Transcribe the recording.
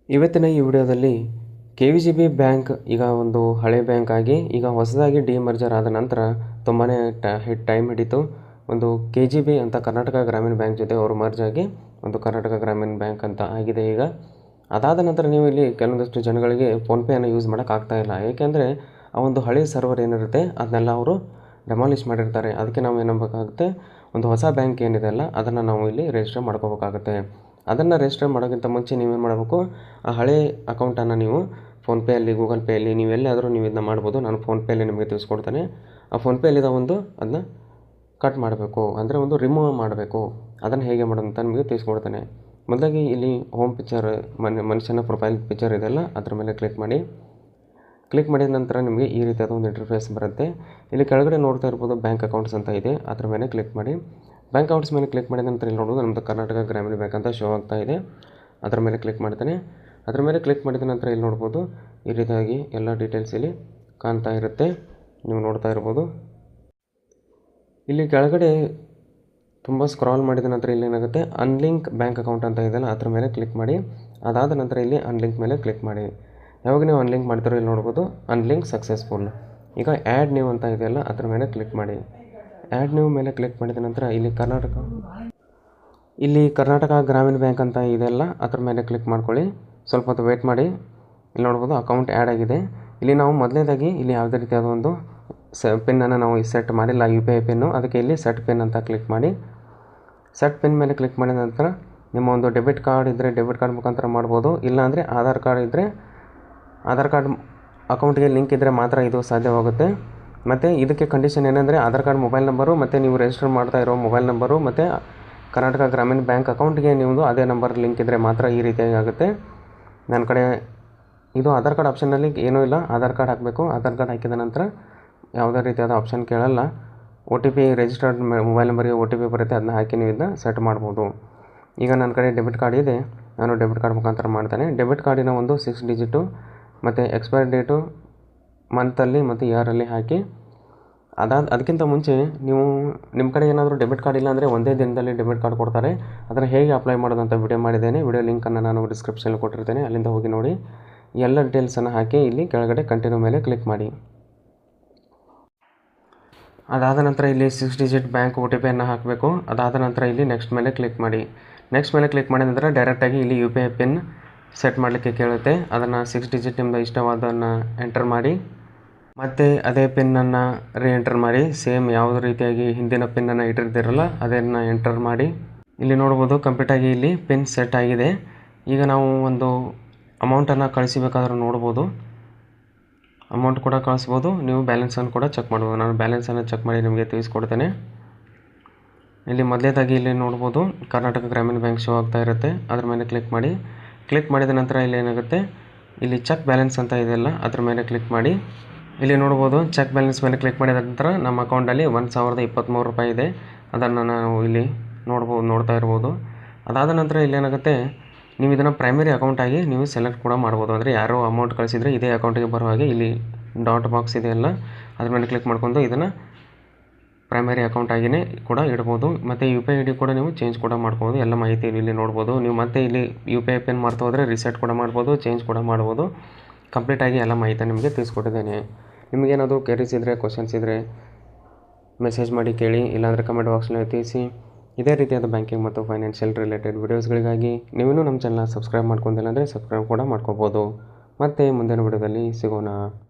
ಇವತ್ತಿನ ಈ ವಿಡಿಯೋದಲ್ಲಿ KVGB ಬ್ಯಾಂಕ್ ಈಗ ಒಂದು ಹಳೆ ಬ್ಯಾಂಕ್ ಆಗಿ ಈಗ ಹೊಸದಾಗಿ ಡಿಮರ್ಜರ್ ಆದ ನಂತರ ತುಂಬಾ ಟೈಮ್ ಹಿಡಿತು. ಒಂದು KGB ಅಂತ ಕರ್ನಾಟಕ ಗ್ರಾಮೀಣ ಬ್ಯಾಂಕ್ ಜೊತೆ ಅವರು ಮರ್ಜ್ ಆಗಿ ಒಂದು ಕರ್ನಾಟಕ ಗ್ರಾಮೀಣ ಬ್ಯಾಂಕ್ ಅಂತ ಆಗಿದೆ ಈಗ. ಅದಾದ ನಂತರ ನೀವು ಇಲ್ಲಿ ಕೆಲವೊಂದಷ್ಟು ಜನಗಳಿಗೆ ಫೋನ್ಪೇಯನ್ನು ಯೂಸ್ ಮಾಡೋಕ್ಕಾಗ್ತಾ ಇಲ್ಲ. ಏಕೆಂದರೆ ಆ ಒಂದು ಹಳೆ ಸರ್ವರ್ ಏನಿರುತ್ತೆ ಅದನ್ನೆಲ್ಲ ಅವರು ಡೆಮಾಲಿಷ್ ಮಾಡಿರ್ತಾರೆ. ಅದಕ್ಕೆ ನಾವು ಏನು ಮಾಡಬೇಕಾಗುತ್ತೆ, ಒಂದು ಹೊಸ ಬ್ಯಾಂಕ್ ಏನಿದೆ ಅಲ್ಲ ಅದನ್ನು ನಾವು ಇಲ್ಲಿ ರಿಜಿಸ್ಟರ್ ಮಾಡ್ಕೋಬೇಕಾಗುತ್ತೆ. ಅದನ್ನು ರಿಜಿಸ್ಟರ್ ಮಾಡೋಕ್ಕಿಂತ ಮುಂಚೆ ನೀವೇನು ಮಾಡಬೇಕು, ಆ ಹಳೆ ಅಕೌಂಟನ್ನು ನೀವು ಫೋನ್ಪೇಯಲ್ಲಿ, ಗೂಗಲ್ ಪೇಯಲ್ಲಿ ನೀವೆಲ್ಲಾದರೂ ನೀವು ಇದನ್ನ ಮಾಡ್ಬೋದು. ನಾನು ಫೋನ್ಪೇಯಲ್ಲಿ ನಿಮಗೆ ತಿಳಿಸ್ಕೊಡ್ತೇನೆ. ಆ ಫೋನ್ಪೇಯಲ್ಲಿದ್ದ ಒಂದು ಅದನ್ನ ಕಟ್ ಮಾಡಬೇಕು, ಅಂದರೆ ಒಂದು ರಿಮೂವ್ ಮಾಡಬೇಕು. ಅದನ್ನು ಹೇಗೆ ಮಾಡೋದು ಅಂತ ನಿಮಗೆ ತಿಳಿಸ್ಕೊಡ್ತೇನೆ. ಮೊದಲಾಗಿ ಇಲ್ಲಿ ಹೋಮ್ ಪಿಕ್ಚರ್ ಮನುಷ್ಯನ ಪ್ರೊಫೈಲ್ ಪಿಕ್ಚರ್ ಇದೆಯಲ್ಲ ಅದ್ರ ಮೇಲೆ ಕ್ಲಿಕ್ ಮಾಡಿ. ಕ್ಲಿಕ್ ಮಾಡಿದ ನಂತರ ನಿಮಗೆ ಈ ರೀತಿಯಾದ ಒಂದು ಇಂಟರ್ಫೇಸ್ ಬರುತ್ತೆ. ಇಲ್ಲಿ ಕೆಳಗಡೆ ನೋಡ್ತಾ ಇರ್ಬೋದು ಬ್ಯಾಂಕ್ ಅಕೌಂಟ್ಸ್ ಅಂತ ಇದೆ, ಅದ್ರ ಮೇಲೆ ಕ್ಲಿಕ್ ಮಾಡಿ. ಬ್ಯಾಂಕ್ ಅಕೌಂಟ್ಸ್ ಮೇಲೆ ಕ್ಲಿಕ್ ಮಾಡಿದ ನಂತರ ಇಲ್ಲಿ ನೋಡೋದು ನಮ್ಮದು ಕರ್ನಾಟಕ ಗ್ರಾಮೀಣ ಬ್ಯಾಂಕ್ ಅಂತ ಶೋ ಆಗ್ತಾ ಇದೆ. ಅದರ ಮೇಲೆ ಕ್ಲಿಕ್ ಮಾಡ್ತೇನೆ. ಅದರ ಮೇಲೆ ಕ್ಲಿಕ್ ಮಾಡಿದ ನಂತರ ಇಲ್ಲಿ ನೋಡ್ಬೋದು ಈ ರೀತಿಯಾಗಿ ಎಲ್ಲ ಡೀಟೇಲ್ಸ್ ಇಲ್ಲಿ ಕಾಣ್ತಾ ಇರುತ್ತೆ, ನೀವು ನೋಡ್ತಾ ಇರ್ಬೋದು. ಇಲ್ಲಿ ಕೆಳಗಡೆ ತುಂಬ ಸ್ಕ್ರಾಲ್ ಮಾಡಿದ ನಂತರ ಇಲ್ಲಿ ಏನಾಗುತ್ತೆ, ಅನ್ಲಿಂಕ್ ಬ್ಯಾಂಕ್ ಅಕೌಂಟ್ ಅಂತ ಇದೆಯಲ್ಲ ಅದ್ರ ಮೇಲೆ ಕ್ಲಿಕ್ ಮಾಡಿ. ಅದಾದ ನಂತರ ಇಲ್ಲಿ ಅನ್ಲಿಂಕ್ ಮೇಲೆ ಕ್ಲಿಕ್ ಮಾಡಿ. ಯಾವಾಗ ನೀವು ಅನ್ಲಿಂಕ್ ಮಾಡ್ತಾರೋ ಇಲ್ಲಿ ನೋಡ್ಬೋದು ಅನ್ಲಿಂಕ್ ಸಕ್ಸಸ್ಫುಲ್. ಈಗ ಆ್ಯಡ್ ನ್ಯೂ ಅಂತ ಇದೆಯಲ್ಲ ಅದ್ರ ಮೇಲೆ ಕ್ಲಿಕ್ ಮಾಡಿ. ಆ್ಯಡ್ ನ್ಯೂ ಮೇಲೆ ಕ್ಲಿಕ್ ಮಾಡಿದ ನಂತರ ಇಲ್ಲಿ ಕರ್ನಾಟಕ ಗ್ರಾಮೀಣ ಬ್ಯಾಂಕ್ ಅಂತ ಇದೆಯಲ್ಲ ಅದ್ರ ಮೇಲೆ ಕ್ಲಿಕ್ ಮಾಡ್ಕೊಳ್ಳಿ. ಸ್ವಲ್ಪ ಹೊತ್ತು ವೇಟ್ ಮಾಡಿ. ಇಲ್ಲಿ ನೋಡ್ಬೋದು ಅಕೌಂಟ್ ಆ್ಯಡ್ ಆಗಿದೆ. ಇಲ್ಲಿ ನಾವು ಮೊದಲನೇದಾಗಿ ಇಲ್ಲಿ ಯಾವುದೇ ರೀತಿಯಾದ ಒಂದು ಪಿನ್ನನ್ನು ನಾವು ಸೆಟ್ ಮಾಡಿಲ್ಲ, UPI ಪಿನ್ನು. ಅದಕ್ಕೆ ಇಲ್ಲಿ ಸೆಟ್ ಪಿನ್ ಅಂತ ಕ್ಲಿಕ್ ಮಾಡಿ. ಸೆಟ್ ಪಿನ್ ಮೇಲೆ ಕ್ಲಿಕ್ ಮಾಡಿದ ನಂತರ ನಿಮ್ಮ ಒಂದು ಡೆಬಿಟ್ ಕಾರ್ಡ್ ಇದ್ದರೆ ಡೆಬಿಟ್ ಕಾರ್ಡ್ ಮುಖಾಂತರ ಮಾಡ್ಬೋದು. ಇಲ್ಲಾಂದರೆ ಆಧಾರ್ ಕಾರ್ಡ್ ಇದ್ದರೆ ಆಧಾರ್ ಕಾರ್ಡ್ ಅಕೌಂಟ್ಗೆ ಲಿಂಕ್ ಇದ್ದರೆ ಮಾತ್ರ ಇದು ಸಾಧ್ಯವಾಗುತ್ತೆ. ಮತ್ತು ಇದಕ್ಕೆ ಕಂಡೀಷನ್ ಏನಂದರೆ ಆಧಾರ್ ಕಾರ್ಡ್ ಮೊಬೈಲ್ ನಂಬರು ಮತ್ತು ನೀವು ರಿಜಿಸ್ಟರ್ ಮಾಡ್ತಾ ಇರೋ ಮೊಬೈಲ್ ನಂಬರು ಮತ್ತು ಕರ್ನಾಟಕ ಗ್ರಾಮೀಣ ಬ್ಯಾಂಕ್ ಅಕೌಂಟ್ಗೆ ನೀವು ಅದೇ ನಂಬರ್ ಲಿಂಕ್ ಇದ್ದರೆ ಮಾತ್ರ ಈ ರೀತಿಯಾಗಿ ಆಗುತ್ತೆ. ನನ್ನ ಕಡೆ ಇದು ಆಧಾರ್ ಕಾರ್ಡ್ ಆಪ್ಷನ್ನಲ್ಲಿ ಏನೂ ಇಲ್ಲ, ಆಧಾರ್ ಕಾರ್ಡ್ ಹಾಕಬೇಕು. ಆಧಾರ್ ಕಾರ್ಡ್ ಹಾಕಿದ ನಂತರ ಯಾವುದೇ ರೀತಿಯಾದ ಆಪ್ಷನ್ ಕೇಳಲ್ಲ. OTP ರಿಜಿಸ್ಟರ್ಡ್ ಮೊಬೈಲ್ ನಂಬರಿಗೆ OTP ಬರುತ್ತೆ, ಅದನ್ನ ಹಾಕಿ ನೀವು ಇದನ್ನ ಸೆಟ್ ಮಾಡ್ಬೋದು. ಈಗ ನನ್ನ ಕಡೆ ಡೆಬಿಟ್ ಕಾರ್ಡ್ ಇದೆ, ನಾನು ಡೆಬಿಟ್ ಕಾರ್ಡ್ ಮುಖಾಂತರ ಮಾಡ್ತೇನೆ. ಡೆಬಿಟ್ ಕಾರ್ಡಿನ ಒಂದು 6 ಡಿಜಿಟು ಮತ್ತು ಎಕ್ಸ್ಪೈರಿ ಡೇಟು ಮಂತಲ್ಲಿ ಮತ್ತು ಇಯರಲ್ಲಿ ಹಾಕಿ. ಅದಕ್ಕಿಂತ ಮುಂಚೆ ನೀವು ನಿಮ್ಮ ಕಡೆ ಏನಾದರೂ ಡೆಬಿಟ್ ಕಾರ್ಡ್ ಇಲ್ಲ ಅಂದರೆ ಒಂದೇ ದಿನದಲ್ಲಿ ಡೆಬಿಟ್ ಕಾರ್ಡ್ ಕೊಡ್ತಾರೆ. ಅದನ್ನು ಹೇಗೆ ಅಪ್ಲೈ ಮಾಡೋದು ಅಂತ ವಿಡಿಯೋ ಮಾಡಿದ್ದೇನೆ. ವಿಡಿಯೋ ಲಿಂಕನ್ನು ನಾನು ಡಿಸ್ಕ್ರಿಪ್ಷನಲ್ಲಿ ಕೊಟ್ಟಿರ್ತೇನೆ, ಅಲ್ಲಿಂದ ಹೋಗಿ ನೋಡಿ. ಎಲ್ಲ ಡೀಟೇಲ್ಸನ್ನು ಹಾಕಿ ಇಲ್ಲಿ ಕೆಳಗಡೆ ಕಂಟಿನ್ಯೂ ಮೇಲೆ ಕ್ಲಿಕ್ ಮಾಡಿ. ಅದಾದ ನಂತರ ಇಲ್ಲಿ 6 ಡಿಜಿಟ್ ಬ್ಯಾಂಕ್ OTPಯನ್ನು ಹಾಕಬೇಕು. ಅದಾದ ನಂತರ ಇಲ್ಲಿ ನೆಕ್ಸ್ಟ್ ಮೇಲೆ ಕ್ಲಿಕ್ ಮಾಡಿ. ನೆಕ್ಸ್ಟ್ ಮೇಲೆ ಕ್ಲಿಕ್ ಮಾಡಿದ ನಂತರ ಡೈರೆಕ್ಟಾಗಿ ಇಲ್ಲಿ UPI ಪಿನ್ ಸೆಟ್ ಮಾಡಲಿಕ್ಕೆ ಕೇಳುತ್ತೆ. ಅದನ್ನು 6 ಡಿಜಿಟ್ ನಿಮ್ಮದು ಇಷ್ಟವಾದನ್ನು ಎಂಟರ್ ಮಾಡಿ. ಮತ್ತು ಅದೇ ಪಿನ್ನನ್ನು ಎಂಟರ್ ಮಾಡಿ. ಸೇಮ್ ಯಾವುದೇ ರೀತಿಯಾಗಿ ಹಿಂದಿನ ಪಿನ್ನನ್ನು ಇಟ್ಟಿರ್ತೀರಲ್ಲ ಅದನ್ನು ಎಂಟರ್ ಮಾಡಿ. ಇಲ್ಲಿ ನೋಡ್ಬೋದು ಕಂಪ್ಲೀಟಾಗಿ ಇಲ್ಲಿ ಪಿನ್ ಸೆಟ್ ಆಗಿದೆ. ಈಗ ನಾವು ಒಂದು ಅಮೌಂಟನ್ನು ಕಳಿಸಬೇಕಾದ್ರೂ ನೋಡ್ಬೋದು, ಅಮೌಂಟ್ ಕೂಡ ಕಳಿಸ್ಬೋದು. ನೀವು ಬ್ಯಾಲೆನ್ಸನ್ನು ಕೂಡ ಚೆಕ್ ಮಾಡ್ಬೋದು. ನಾನು ಬ್ಯಾಲೆನ್ಸನ್ನು ಚೆಕ್ ಮಾಡಿ ನಿಮಗೆ ತಿಳಿಸ್ಕೊಡ್ತೇನೆ. ಇಲ್ಲಿ ಮೊದಲೇದಾಗಿ ಇಲ್ಲಿ ನೋಡ್ಬೋದು ಕರ್ನಾಟಕ ಗ್ರಾಮೀಣ ಬ್ಯಾಂಕ್ ಶೋ ಆಗ್ತಾ ಇರುತ್ತೆ, ಅದ್ರ ಮೇಲೆ ಕ್ಲಿಕ್ ಮಾಡಿ. ಕ್ಲಿಕ್ ಮಾಡಿದ ನಂತರ ಇಲ್ಲಿ ಏನಾಗುತ್ತೆ, ಇಲ್ಲಿ ಚೆಕ್ ಬ್ಯಾಲೆನ್ಸ್ ಅಂತ ಇದೆಯಲ್ಲ ಅದ್ರ ಮೇಲೆ ಕ್ಲಿಕ್ ಮಾಡಿ. ಇಲ್ಲಿ ನೋಡ್ಬೋದು ಚೆಕ್ ಬ್ಯಾಲೆನ್ಸ್ ಮೇಲೆ ಕ್ಲಿಕ್ ಮಾಡಿದ ನಂತರ ನಮ್ಮ ಅಕೌಂಟಲ್ಲಿ 1023 ರೂಪಾಯಿ ಇದೆ. ಅದನ್ನು ನಾವು ಇಲ್ಲಿ ನೋಡ್ತಾ ಇರ್ಬೋದು. ಅದಾದ ನಂತರ ಇಲ್ಲಿ ಏನಾಗುತ್ತೆ, ನೀವು ಇದನ್ನು ಪ್ರೈಮರಿ ಅಕೌಂಟಾಗಿ ನೀವು ಸೆಲೆಕ್ಟ್ ಕೂಡ ಮಾಡ್ಬೋದು. ಅಂದರೆ ಯಾರೋ ಅಮೌಂಟ್ ಕಳಿಸಿದರೆ ಇದೇ ಅಕೌಂಟಿಗೆ ಬರೋ ಹಾಗೆ ಇಲ್ಲಿ ಡಾಟ್ ಬಾಕ್ಸ್ ಇದೆಯಲ್ಲ ಅದ್ರ ಮೇಲೆ ಕ್ಲಿಕ್ ಮಾಡ್ಕೊಂಡು ಇದನ್ನು ಪ್ರೈಮರಿ ಅಕೌಂಟಾಗಿಯೇ ಕೂಡ ಇಡ್ಬೋದು. ಮತ್ತು UPI ID ಕೂಡ ನೀವು ಚೇಂಜ್ ಕೂಡ ಮಾಡ್ಬೋದು. ಎಲ್ಲ ಮಾಹಿತಿ ಇಲ್ಲಿ ನೋಡ್ಬೋದು. ನೀವು ಮತ್ತೆ ಇಲ್ಲಿ UPI ಪಿನ್ ಮಾಡ್ತಾ ಹೋದರೆ ರಿಸೆಟ್ ಕೂಡ ಮಾಡ್ಬೋದು, ಚೇಂಜ್ ಕೂಡ ಮಾಡ್ಬೋದು. ಕಂಪ್ಲೀಟಾಗಿ ಎಲ್ಲ ಮಾಹಿತಿ ನಿಮಗೆ ತಿಳಿಸ್ಕೊಟ್ಟಿದ್ದೇನೆ. ನಿಮಗೇನಾದರೂ ಕ್ವೆರೀಸ್ ಇದ್ದರೆ, ಕ್ವಶನ್ಸ್ ಇದ್ದರೆ ಮೆಸೇಜ್ ಮಾಡಿ ಕೇಳಿ, ಇಲ್ಲಾಂದರೆ ಕಮೆಂಟ್ ಬಾಕ್ಸ್ನಲ್ಲಿ ತಿಳಿಸಿ. ಇದೇ ರೀತಿಯಾದ ಬ್ಯಾಂಕಿಂಗ್ ಮತ್ತು ಫೈನಾನ್ಷಿಯಲ್ ರಿಲೇಟೆಡ್ ವಿಡಿಯೋಸ್ಗಳಿಗಾಗಿ ನೀವಿನ್ನೂ ನಮ್ಮ ಚಾನಲ್ನ ಸಬ್ಸ್ಕ್ರೈಬ್ ಮಾಡ್ಕೊಂಡಿಲ್ಲ ಅಂದರೆ ಸಬ್ಸ್ಕ್ರೈಬ್ ಕೂಡ ಮಾಡ್ಕೋಬೋದು. ಮತ್ತು ಮುಂದಿನ ವಿಡಿಯೋದಲ್ಲಿ ಸಿಗೋಣ.